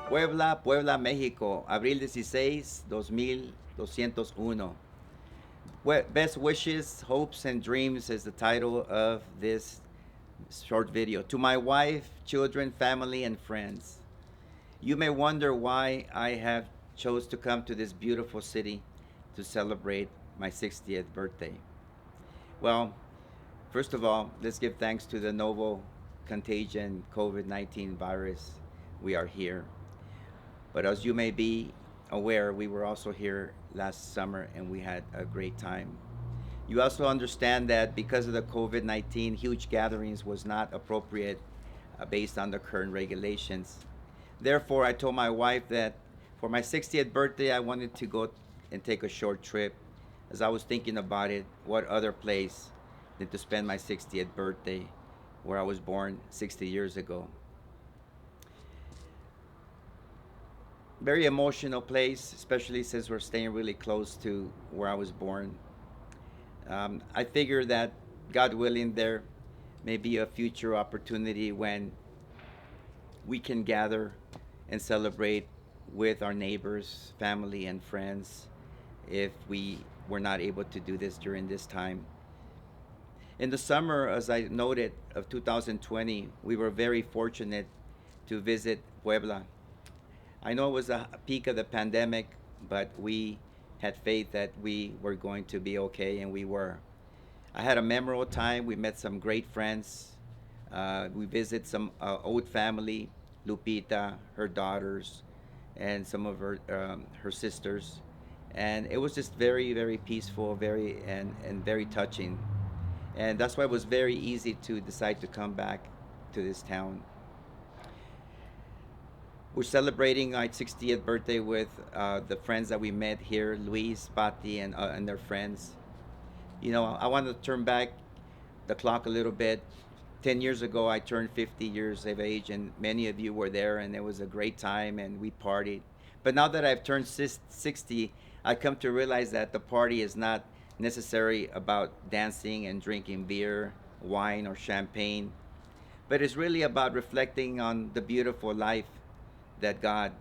Puebla, Puebla, México, abril 16, 2201. Best wishes, hopes, and dreams is the title of this short video. To my wife, children, family, and friends. You may wonder why I have chose to come to this beautiful city to celebrate my 60th birthday. Well, first of all, let's give thanks to the novel contagion COVID-19 virus. We are here. But as you may be aware, we were also here last summer and we had a great time. You also understand that because of the COVID-19, huge gatherings was not appropriate based on the current regulations. Therefore, I told my wife that for my 60th birthday, I wanted to go and take a short trip. As I was thinking about it, what other place than to spend my 60th birthday where I was born 60 years ago? Very emotional place, especially since we're staying really close to where I was born. I figure that God willing, there may be a future opportunity when we can gather and celebrate with our neighbors, family, and friends if we were not able to do this during this time. In the summer, as I noted, of 2020, we were very fortunate to visit Puebla. I know it was a peak of the pandemic, but we had faith that we were going to be okay, and we were. I had a memorable time. We met some great friends. We visited some old family, Lupita, her daughters, and some of her sisters, and it was just very very peaceful, very and very touching, and that's why it was very easy to decide to come back to this town. We're celebrating my 60th birthday with the friends that we met here, Luis, Patti, and their friends. You know, I want to turn back the clock a little bit. 10 years ago, I turned 50 years of age, and many of you were there, and it was a great time, and we partied. But now that I've turned 60, I come to realize that the party is not necessarily about dancing and drinking beer, wine, or champagne, but it's really about reflecting on the beautiful life that God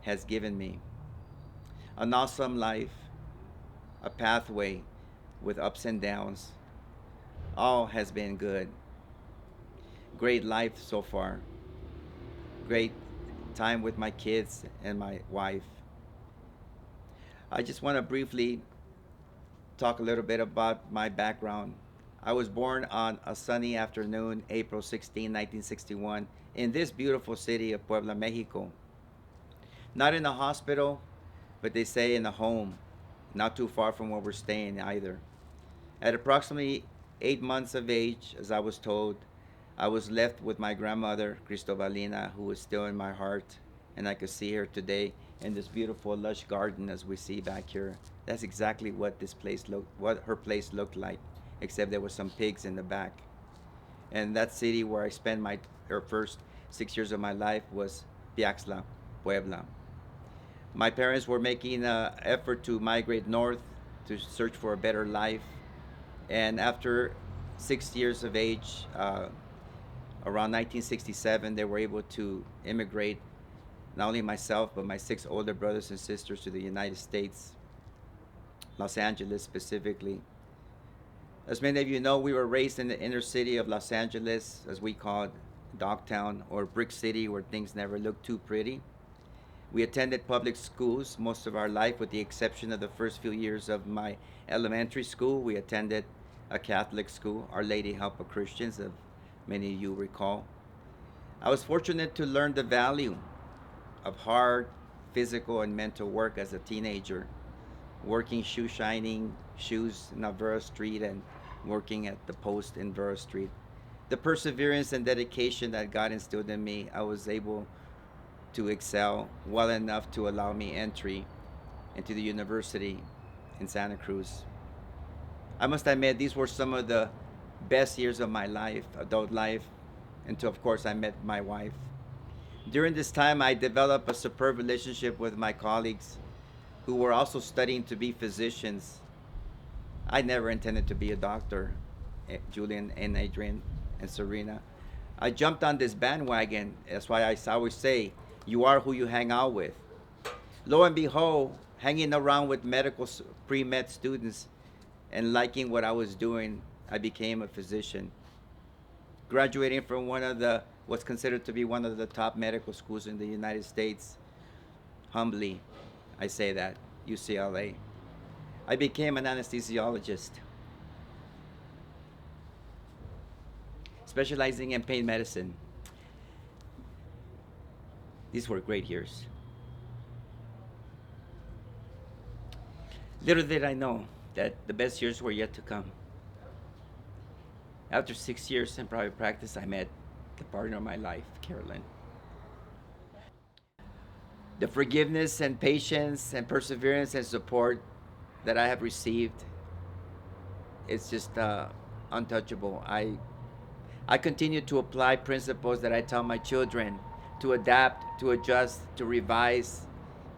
has given me. An awesome life, a pathway with ups and downs. All has been good. Great life so far. Great time with my kids and my wife. I just want to briefly talk a little bit about my background. I was born on a sunny afternoon, April 16, 1961, in this beautiful city of Puebla, Mexico. Not in a hospital, but they say in a home, not too far from where we're staying either. At approximately 8 months of age, as I was told, I was left with my grandmother, Cristobalina, who is still in my heart, and I could see her today in this beautiful lush garden as we see back here. That's exactly what what her place looked like, except there was some pigs in the back. And that city where I spent my first 6 years of my life was Piaxla, Puebla. My parents were making an effort to migrate north to search for a better life, and after 6 years of age, around 1967, they were able to immigrate, not only myself, but my six older brothers and sisters, to the United States, Los Angeles specifically. As many of you know, we were raised in the inner city of Los Angeles, as we call it, Dogtown, or Brick City, where things never looked too pretty. We attended public schools most of our life, with the exception of the first few years of my elementary school. We attended a Catholic school, Our Lady Help of Christians, as many of you recall. I was fortunate to learn the value of hard physical and mental work as a teenager, working shoe shining shoes in Vera Street and working at the post in Vera Street. The perseverance and dedication that God instilled in me, I was able to excel well enough to allow me entry into the university in Santa Cruz. I must admit, these were some of the best years of my life, adult life, until, of course, I met my wife. During this time, I developed a superb relationship with my colleagues who were also studying to be physicians. I never intended to be a doctor, Julian and Adrian and Serena. I jumped on this bandwagon. That's why I always say, You are who you hang out with. Lo and behold, hanging around with pre-med students and liking what I was doing, I became a physician. Graduating from one of the what's considered to be one of the top medical schools in the United States, humbly, I say that, UCLA. I became an anesthesiologist, specializing in pain medicine. These were great years. Little did I know that the best years were yet to come. After 6 years in private practice, I met the partner of my life, Carolyn. The forgiveness and patience and perseverance and support that I have received, it's just untouchable. I continue to apply principles that I tell my children to adapt, to adjust, to revise,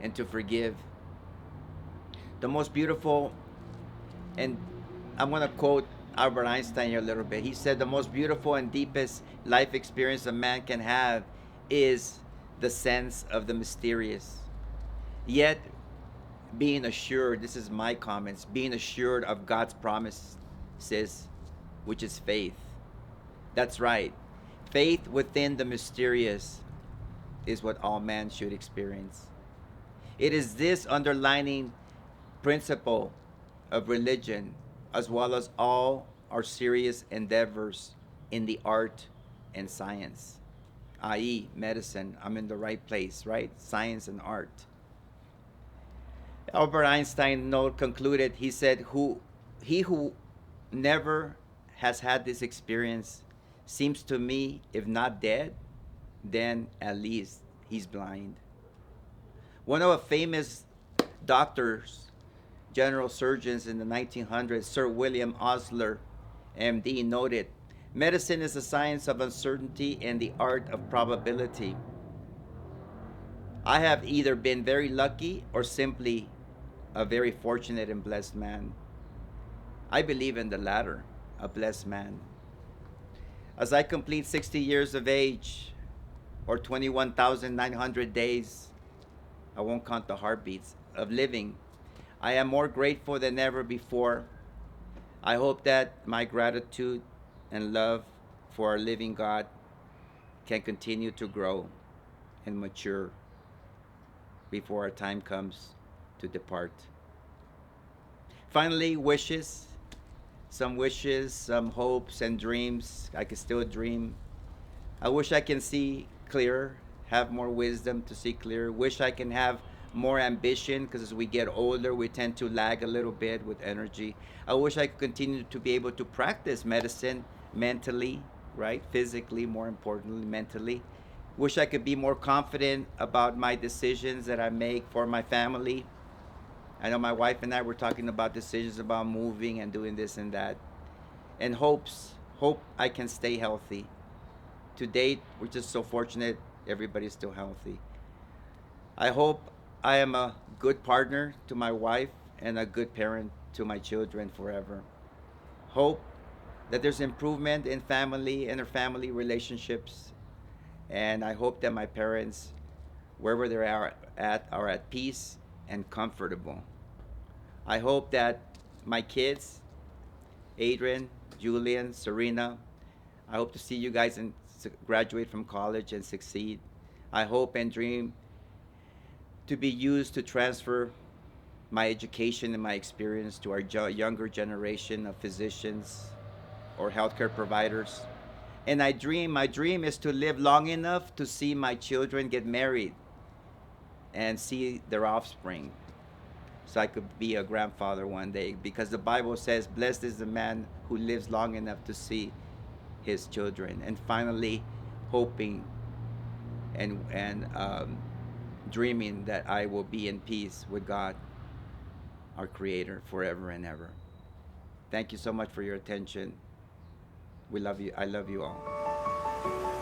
and to forgive. The most beautiful, and I'm going to quote Albert Einstein here a little bit. He said, the most beautiful and deepest life experience a man can have is the sense of the mysterious. Yet, being assured, this is my comments, being assured of God's promises, which is faith. That's right. Faith within the mysterious is what all man should experience. It is this underlining principle of religion, as well as all our serious endeavors in the art and science, i.e., medicine. I'm in the right place, right? Science and art. Albert Einstein concluded, he said, he who never has had this experience seems to me, if not dead, then at least he's blind. One of the famous doctors, general surgeons in the 1900s, Sir William Osler, MD, noted, medicine is the science of uncertainty and the art of probability. I have either been very lucky or simply a very fortunate and blessed man. I believe in the latter, a blessed man. As I complete 60 years of age, or 21,900 days, I won't count the heartbeats, of living, I am more grateful than ever before. I hope that my gratitude and love for our living God can continue to grow and mature before our time comes to depart. Finally, wishes, some hopes and dreams. I can still dream. I wish I can see clearer, have more wisdom to see clearer. Wish I can have more ambition, because as we get older, we tend to lag a little bit with energy. I wish I could continue to be able to practice medicine mentally, right? Physically, more importantly, mentally. Wish I could be more confident about my decisions that I make for my family. I know my wife and I were talking about decisions about moving and doing this and that. And hope I can stay healthy. To date, we're just so fortunate everybody's still healthy. I hope I am a good partner to my wife and a good parent to my children forever. Hope that there's improvement in family, interfamily relationships, and I hope that my parents, wherever they are at peace and comfortable. I hope that my kids, Adrian, Julian, Serena, I hope to see you guys and graduate from college and succeed. I hope and dream to be used to transfer my education and my experience to our younger generation of physicians or healthcare providers. And my dream is to live long enough to see my children get married and see their offspring, so I could be a grandfather one day, because the Bible says, blessed is the man who lives long enough to see his children. And finally, hoping and dreaming that I will be in peace with God, our Creator, forever and ever. Thank you so much for your attention. We love you. I love you all.